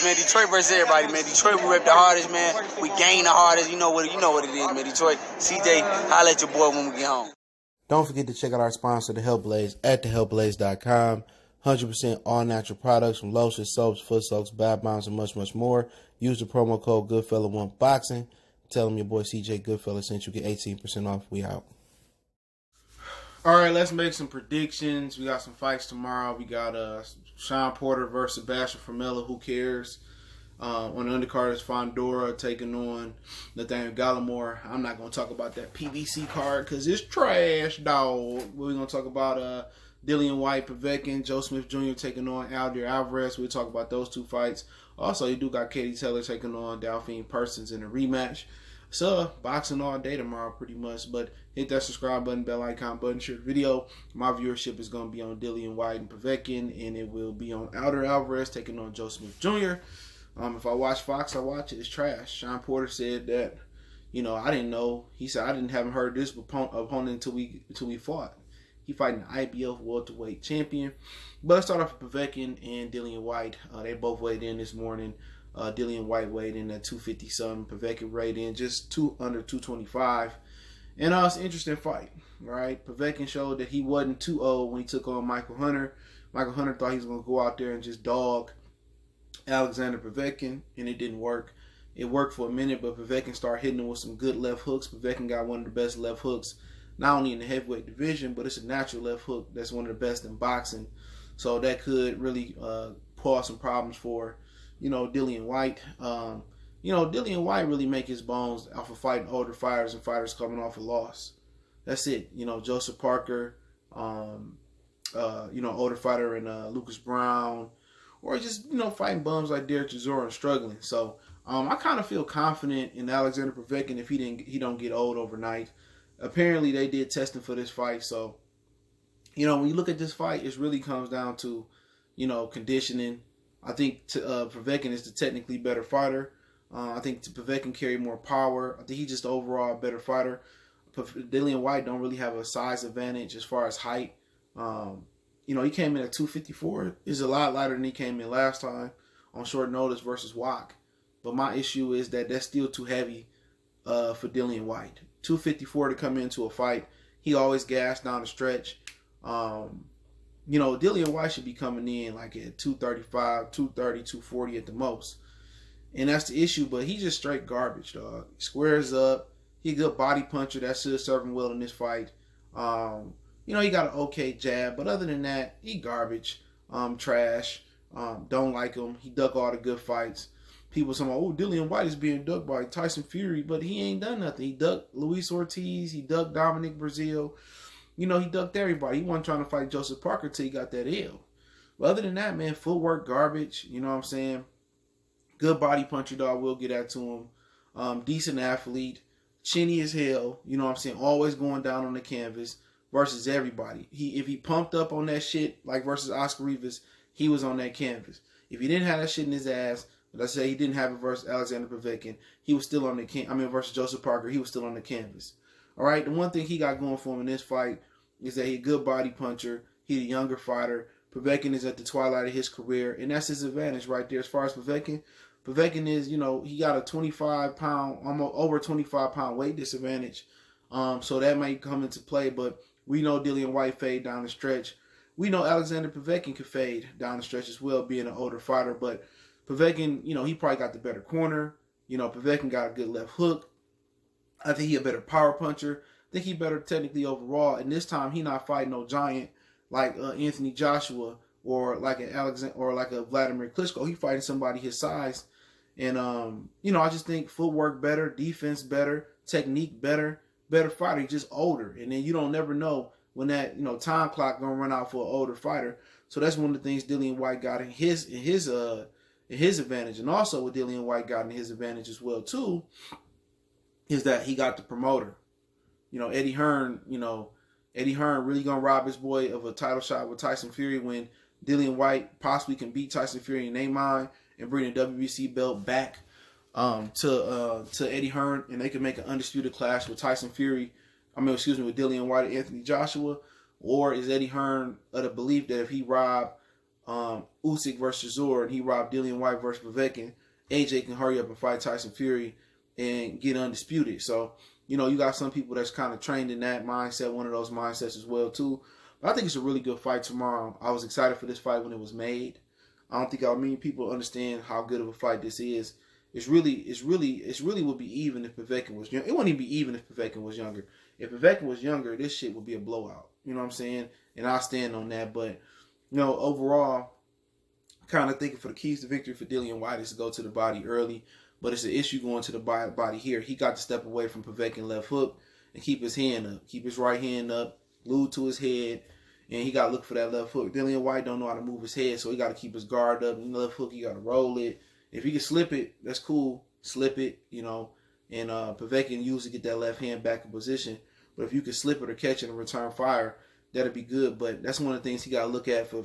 man. Detroit versus everybody, man. Detroit, we rep the hardest, man. We gain the hardest. You know what it is, man. Detroit, CJ, holla at your boy when we get home. Don't forget to check out our sponsor, The Health Blaze, at thehealthblaze.com. 100% all natural products from lotions, soaps, foot soaks, bath bombs, and much, much more. Use the promo code Goodfella1Boxing. Tell them your boy CJ Goodfella sent you. Get 18% off. We out. All right, let's make some predictions. We got some fights tomorrow. We got Sean Porter versus Sebastian Formella. Who cares? On the undercard is Fondora taking on Nathaniel Gallimore. I'm not going to talk about that PBC card because it's trash, dog. We're going to talk about Dillian Whyte, Povetkin, Joe Smith Jr. taking on Eleider Alvarez. We'll talk about those two fights. Also, you do got Katie Taylor taking on Delphine Persons in a rematch. So, boxing all day tomorrow pretty much. But hit that subscribe button, bell icon button, share the video. My viewership is going to be on Dillian Whyte and Povetkin, and it will be on Eleider Alvarez taking on Joe Smith Jr. If I watch Fox, I watch it. It's trash. Sean Porter said that, I didn't know. He said, haven't heard this opponent until we fought. He fighting the IBF welterweight champion. But let's start off with Povetkin and Dillian Whyte. They both weighed in this morning. Dillian Whyte weighed in at 250-something. Povetkin weighed in just under 225. And it's an interesting fight, right? Povetkin showed that he wasn't too old when he took on Michael Hunter. Michael Hunter thought he was going to go out there and just dog Alexander Povetkin, and it didn't work. It worked for a minute, but Povetkin started hitting him with some good left hooks. Povetkin got one of the best left hooks, not only in the heavyweight division, but it's a natural left hook that's one of the best in boxing. So that could really cause some problems for, Dillian Whyte. Dillian Whyte really make his bones off of fighting older fighters and fighters coming off a loss. That's it. Joseph Parker, older fighter in Lucas Brown, or just, fighting bums like Derek Chisora and struggling. So I kind of feel confident in Alexander Povetkin if he don't get old overnight. Apparently they did testing for this fight. So, when you look at this fight, it really comes down to, conditioning. I think Povetkin is the technically better fighter. I think Povetkin carry more power. I think he's just overall a better fighter. Dillian Whyte don't really have a size advantage as far as height. He came in at 254. He's a lot lighter than he came in last time on short notice versus Wach. But my issue is that that's still too heavy for Dillian Whyte. 254 to come into a fight. He always gassed down the stretch. Dillian Whyte should be coming in like at 235, 230, 240 at the most. And that's the issue, but he's just straight garbage, dog. He squares up. He a good body puncher. That should serve him well in this fight. He got an okay jab, but other than that, he garbage, trash, don't like him. He ducked all the good fights. People saying, Dillian Whyte is being ducked by Tyson Fury, but he ain't done nothing. He ducked Luis Ortiz. He ducked Dominic Brazil. He ducked everybody. He wasn't trying to fight Joseph Parker till he got that L. But other than that, man, footwork garbage. You know what I'm saying? Good body puncher, dog. We'll get that to him. Decent athlete. Chinny as hell. You know what I'm saying? Always going down on the canvas. Versus everybody. If he pumped up on that shit, like versus Oscar Rivas, he was on that canvas. If he didn't have that shit in his ass, let's say he didn't have it versus Alexander Povetkin, he was still on the versus Joseph Parker, he was still on the canvas. All right, the one thing he got going for him in this fight is that he's a good body puncher. He's a younger fighter. Povetkin is at the twilight of his career, and that's his advantage right there. As far as Povetkin is, he got a 25-pound, almost over 25-pound weight disadvantage. So that might come into play, but we know Dillian Whyte fade down the stretch. We know Alexander Povetkin could fade down the stretch as well, being an older fighter. But Povetkin, he probably got the better corner. Povetkin got a good left hook. I think he a better power puncher. I think he better technically overall. And this time he not fighting no giant like Anthony Joshua or like an Alexander or like a Vladimir Klitschko. He fighting somebody his size. And I just think footwork better, defense better, technique better fighter. He's just older, and then you don't never know when that time clock gonna run out for an older fighter. So that's one of the things Dillian Whyte got in his advantage, and also what Dillian Whyte got in his advantage as well too is that he got the promoter. Eddie Hearn. Eddie Hearn really gonna rob his boy of a title shot with Tyson Fury when Dillian Whyte possibly can beat Tyson Fury in their mind and bring the WBC belt back to Eddie Hearn, and they can make an undisputed clash with Tyson Fury. With Dillian Whyte and Anthony Joshua. Or is Eddie Hearn of the belief that if he robbed Usyk versus Chisora, and he robbed Dillian Whyte versus Povetkin, AJ can hurry up and fight Tyson Fury and get undisputed. So, you know, you got some people that's kind of trained in that mindset, one of those mindsets as well too. But I think it's a really good fight tomorrow. I was excited for this fight when it was made. I don't think many people understand how good of a fight this is. It's really would be even if Povetkin was young. It wouldn't even be even if Povetkin was younger. If Povetkin was younger, this shit would be a blowout. You know what I'm saying? And I stand on that. But, you know, overall, kind of thinking for the keys to victory for Dillian Whyte is to go to the body early. But it's an issue going to the body here. He got to step away from Povetkin left hook and keep his hand up. Keep his right hand up, glued to his head. And he got to look for that left hook. Dillian Whyte don't know how to move his head, so he got to keep his guard up. And the left hook, he got to roll it. If he can slip it, that's cool. Slip it, you know. And Povetkin usually get that left hand back in position. But if you can slip it or catch it and return fire, that'd be good. But that's one of the things he got to look at for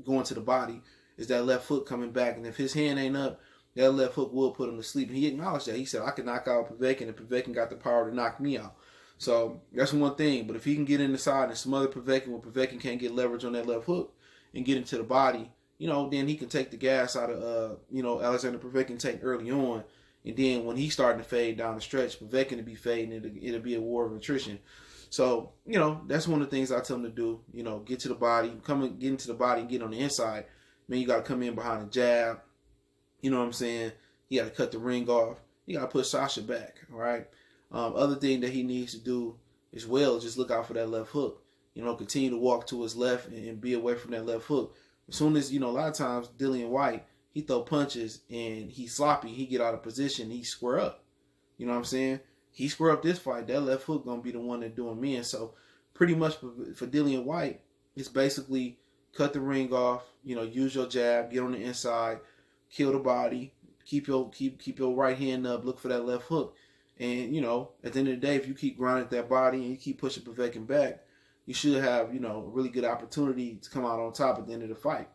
going to the body is that left foot coming back. And if his hand ain't up, that left hook will put him to sleep. And he acknowledged that. He said, I can knock out Povetkin, and Povetkin got the power to knock me out. So that's one thing. But if he can get in the side and smother Povetkin when Povetkin can't get leverage on that left hook and get into the body, you know, then he can take the gas out of, you know, Alexander Povetkin take early on. And then when he's starting to fade down the stretch, Povetkin to be fading, it'll be a war of attrition. So, you know, that's one of the things I tell him to do. You know, get to the body, get into the body and get on the inside. Man, you got to come in behind the jab. You know what I'm saying? You got to cut the ring off. You got to put Sasha back, all right? Other thing that he needs to do as well is just look out for that left hook. You know, continue to walk to his left and be away from that left hook. As soon as, you know, a lot of times Dillian Whyte, he throw punches and he's sloppy. He get out of position. He square up. You know what I'm saying? He square up this fight. That left hook going to be the one that doing me. And so pretty much for Dillian Whyte, it's basically cut the ring off, you know, use your jab, get on the inside, kill the body, keep your right hand up, look for that left hook. And, you know, at the end of the day, if you keep grinding that body and you keep pushing Povetkin back, you should have, you know, a really good opportunity to come out on top at the end of the fight.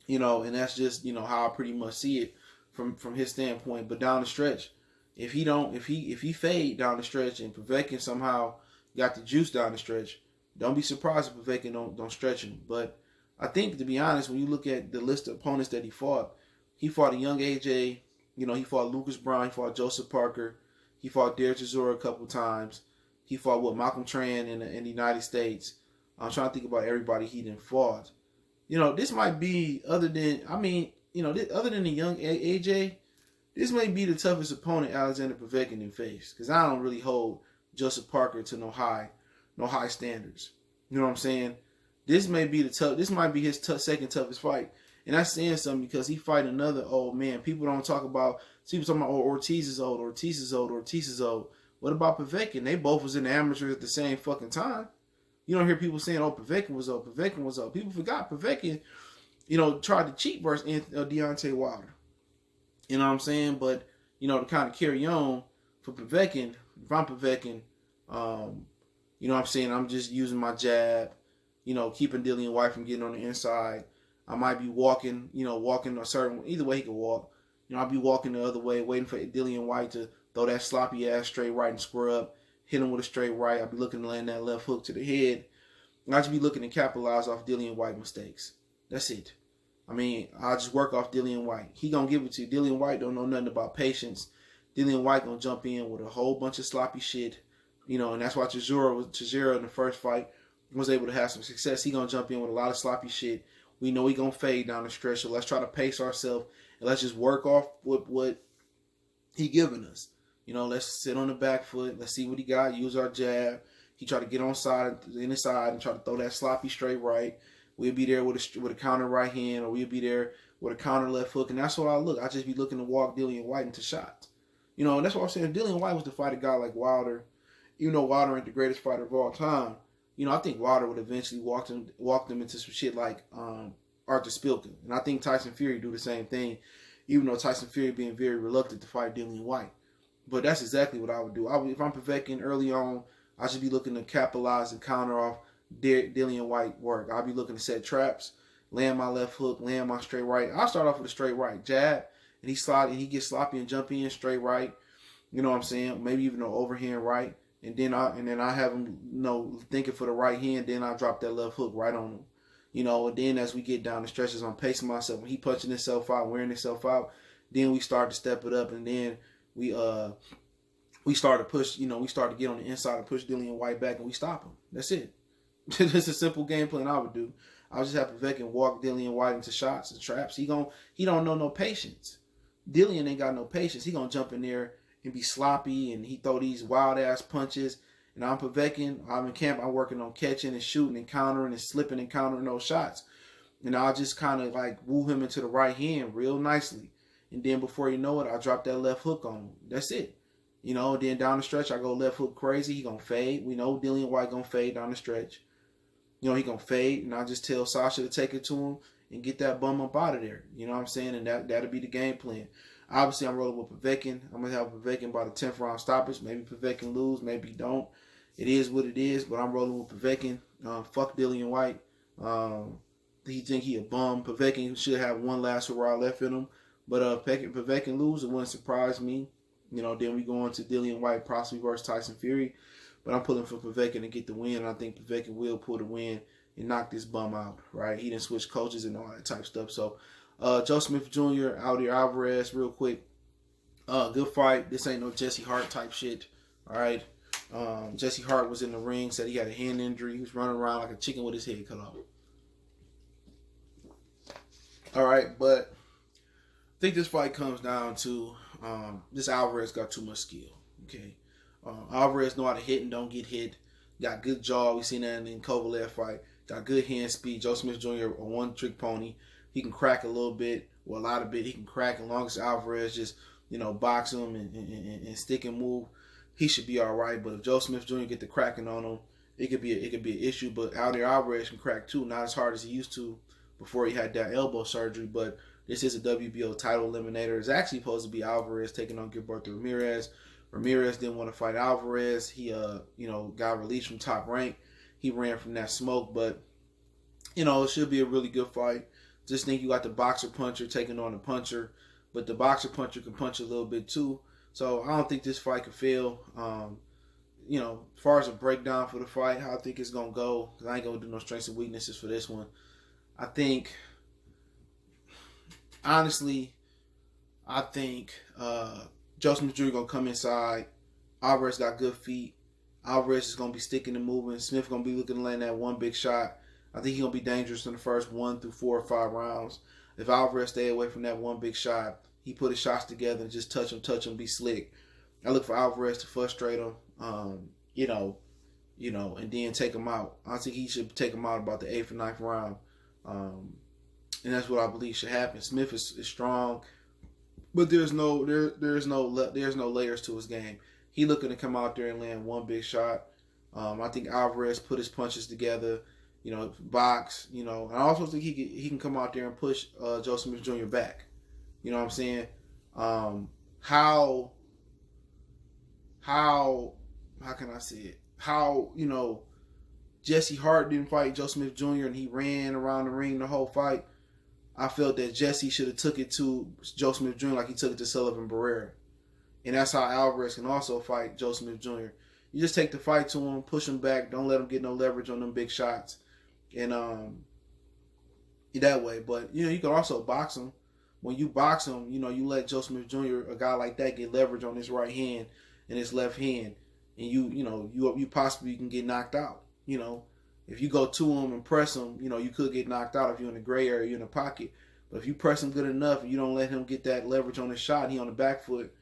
You know, and that's just, you know, how I pretty much see it from his standpoint. But down the stretch, if he fade down the stretch and Povetkin somehow got the juice down the stretch, don't be surprised if Povetkin don't stretch him. But I think, to be honest, when you look at the list of opponents that he fought a young AJ, you know, he fought Lucas Brown, he fought Joseph Parker, he fought Derek Chisora a couple times. He fought Malcolm Tran in the United States. I'm trying to think about everybody he didn't fought. You know, this might be, other than the young AJ, this may be the toughest opponent Alexander Povetkin can face. Because I don't really hold Joseph Parker to no high standards. You know what I'm saying? This might be his second toughest fight. And that's saying something because he fight another old man. People don't talk about, people talking about, Ortiz is old. What about Povetkin? They both was in the amateurs at the same fucking time. You don't hear people saying, Povetkin was old. People forgot Povetkin, you know, tried to cheat versus Deontay Wilder. You know what I'm saying? But, you know, to kind of carry on for Povetkin, if I'm Povetkin, you know what I'm saying, I'm just using my jab, you know, keeping Dillian Whyte from getting on the inside. I might be walking a certain, either way he can walk. You know, I'll be walking the other way, waiting for Dillian Whyte to throw that sloppy ass straight right and square up, hit him with a straight right. I'll be looking to land that left hook to the head. And I'll just be looking to capitalize off Dillian Whyte mistakes. That's it. I mean, I'll just work off Dillian Whyte. He gonna give it to you. Dillian Whyte don't know nothing about patience. Dillian Whyte gonna jump in with a whole bunch of sloppy shit. You know, and that's why Chisora in the first fight was able to have some success. He gonna jump in with a lot of sloppy shit. We know he gonna fade down the stretch, so let's try to pace ourselves and let's just work off what he giving us. You know, let's sit on the back foot. Let's see what he got. Use our jab. He try to get on the side and try to throw that sloppy straight right. We'll be there with a counter right hand, or we'll be there with a counter left hook, and that's what I look. I just be looking to walk Dillian Whyte into shots. You know, and that's what I'm saying. If Dillian Whyte was to fight a guy like Wilder, even though Wilder ain't the greatest fighter of all time, you know, I think Wilder would eventually walk them into some shit like Arthur Spilkin. And I think Tyson Fury do the same thing, even though Tyson Fury being very reluctant to fight Dillian Whyte. But that's exactly what I would do. If I'm Povetkin early on, I should be looking to capitalize and counter off Dillian Whyte work. I'll be looking to set traps, land my left hook, land my straight right. I'll start off with a straight right jab, and he gets sloppy and jump in straight right. You know what I'm saying? Maybe even an overhand right. And then I have him, you know, thinking for the right hand. Then I drop that left hook right on him. You know, and then as we get down the stretches, I'm pacing myself. When he punching himself out, wearing himself out, then we start to step it up, and then we start to push. You know, we start to get on the inside and push Dillian Whyte back, and we stop him. That's it. It's a simple game plan I would do. I would just have Povetkin walk Dillian Whyte into shots and traps. He don't know no patience. Dillian ain't got no patience. He gonna jump in there and be sloppy, and he throw these wild ass punches. And I'm Povetkin. I'm in camp. I'm working on catching and shooting and countering and slipping and countering those shots. And I'll just kind of like woo him into the right hand real nicely. And then before you know it, I'll drop that left hook on him. That's it. You know, then down the stretch, I go left hook crazy. He gonna fade. We know Dillian Whyte gonna fade down the stretch. You know, he gonna fade. And I just tell Sasha to take it to him and get that bum up out of there. You know what I'm saying? And that'll be the game plan. Obviously, I'm rolling with Povetkin. I'm going to have Povetkin by the 10th round stoppage. Maybe Povetkin lose. Maybe he don't. It is what it is, but I'm rolling with Povetkin. Fuck Dillian Whyte. He think he a bum. Povetkin should have one last hurrah left in him. But Povetkin lose, it wouldn't surprise me. You know, then we go on to Dillian Whyte, possibly versus Tyson Fury. But I'm pulling for Povetkin to get the win. And I think Povetkin will pull the win and knock this bum out, right? He didn't switch coaches and all that type of stuff. So, Joe Smith Jr., Alvarez, real quick. Good fight. This ain't no Jesse Hart type shit. All right. Jesse Hart was in the ring, said he had a hand injury. He was running around like a chicken with his head cut off. All right, but I think this fight comes down to this Alvarez got too much skill. Okay. Alvarez know how to hit and don't get hit. Got good jaw. We seen that in the Kovalev fight. Got good hand speed. Joe Smith Jr. a one-trick pony. He can crack a little bit, or a lot of bit. He can crack as long as Alvarez just, you know, box him and stick and move. He should be all right. But if Joe Smith Jr. get the cracking on him, it could be an issue. But Alvarez can crack too, not as hard as he used to before he had that elbow surgery. But this is a WBO title eliminator. It's actually supposed to be Alvarez taking on Gilberto Ramirez. Ramirez didn't want to fight Alvarez. He got released from Top Rank. He ran from that smoke, but you know, it should be a really good fight. Just think you got the boxer puncher taking on the puncher, but the boxer puncher can punch a little bit too. So I don't think this fight could fail. You know, as far as a breakdown for the fight, how I think it's gonna go, because I ain't gonna do no strengths and weaknesses for this one. I think Joe Smith Jr. gonna come inside. Alvarez got good feet. Alvarez is gonna be sticking and moving. Smith gonna be looking to land that one big shot. I think he's gonna be dangerous in the first 1 through 4 or 5 rounds. If Alvarez stay away from that one big shot, he put his shots together and just touch him, be slick. I look for Alvarez to frustrate him, and then take him out. I think he should take him out about the 8th or 9th round, and that's what I believe should happen. Smith is strong, but there's no layers to his game. He looking to come out there and land one big shot. I think Alvarez put his punches together, box, and I also think he can come out there and push Joe Smith Jr. back. You know what I'm saying? How can I say it? How, Jesse Hart didn't fight Joe Smith Jr. and he ran around the ring the whole fight. I felt that Jesse should have took it to Joe Smith Jr. like he took it to Sullivan Barrera. And that's how Alvarez can also fight Joe Smith Jr. You just take the fight to him, push him back, don't let him get no leverage on them big shots. And that way. But, you can also box him. When you box him, you let Joe Smith Jr., a guy like that, get leverage on his right hand and his left hand. And you possibly can get knocked out. If you go to him and press him, you could get knocked out if you're in the gray area, you're in the pocket. But if you press him good enough and you don't let him get that leverage on his shot, he on the back foot,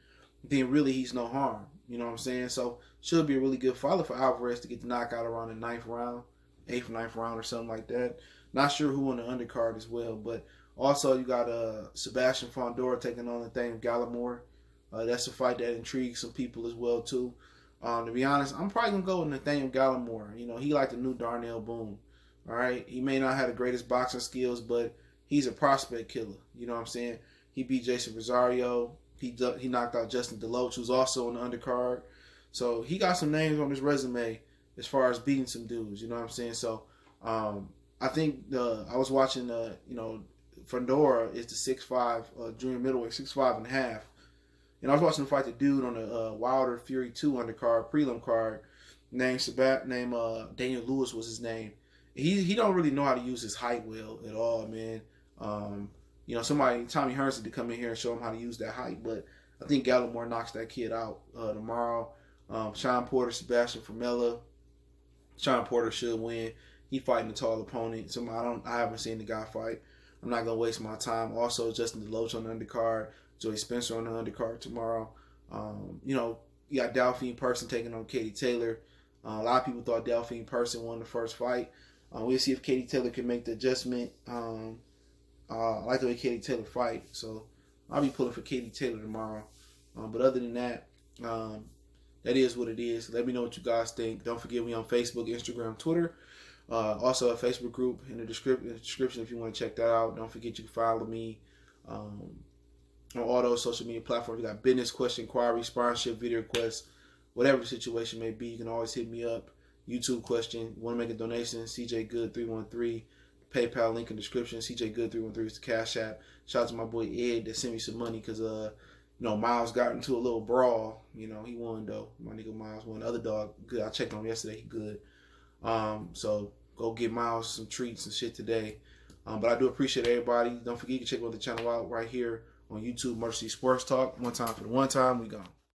then really he's no harm. You know what I'm saying? So should be a really good fight for Alvarez to get the knockout around the 9th round, 8th, 9th round or something like that. Not sure who on the undercard as well, but also you got Sebastian Fondora taking on Nathaniel Gallimore. That's a fight that intrigues some people as well too. To be honest, I'm probably going to go with Nathaniel Gallimore. He like the new Darnell Boone. All right? He may not have the greatest boxing skills, but he's a prospect killer. You know what I'm saying? He beat Jason Rosario. He knocked out Justin DeLoach, who's also on the undercard. So he got some names on his resume as far as beating some dudes. You know what I'm saying? So I think I was watching, Fondora is the 6'5", junior middleweight, 6'5" and a half. And I was watching him fight the dude on the Wilder Fury 2 undercard, prelim card, named Daniel Lewis was his name. he don't really know how to use his height well at all, man. You know, somebody, Tommy Hearns, to come in here and show him how to use that height. But I think Gallimore knocks that kid out tomorrow. Sean Porter, Sebastian Formella. Sean Porter should win. He fighting a tall opponent. I haven't seen the guy fight. I'm not gonna waste my time. Also, Justin DeLoach on the undercard. Joey Spencer on the undercard tomorrow. You know, you got Delphine Person taking on Katie Taylor. A lot of people thought Delphine Person won the first fight. We'll see if Katie Taylor can make the adjustment. I like the way Katie Taylor fight, so I'll be pulling for Katie Taylor tomorrow. But other than that, that is what it is. Let me know what you guys think. Don't forget me on Facebook, Instagram, Twitter. Also a Facebook group in the description if you want to check that out. Don't forget you can follow me on all those social media platforms. You got business question, inquiry, sponsorship, video requests, whatever the situation may be. You can always hit me up. YouTube question. You want to make a donation? CJ Good 313. PayPal link in the description. CJ Good 313 is the Cash App. Shout out to my boy Ed that sent me some money because you know, Miles got into a little brawl. You know, he won though. My nigga Miles won. The other dog, good. I checked on him yesterday. He good. So go get Miles some treats and shit today. But I do appreciate everybody. Don't forget you can check out the channel out right here on YouTube, Mercy Sports Talk. One time for the one time. We gone.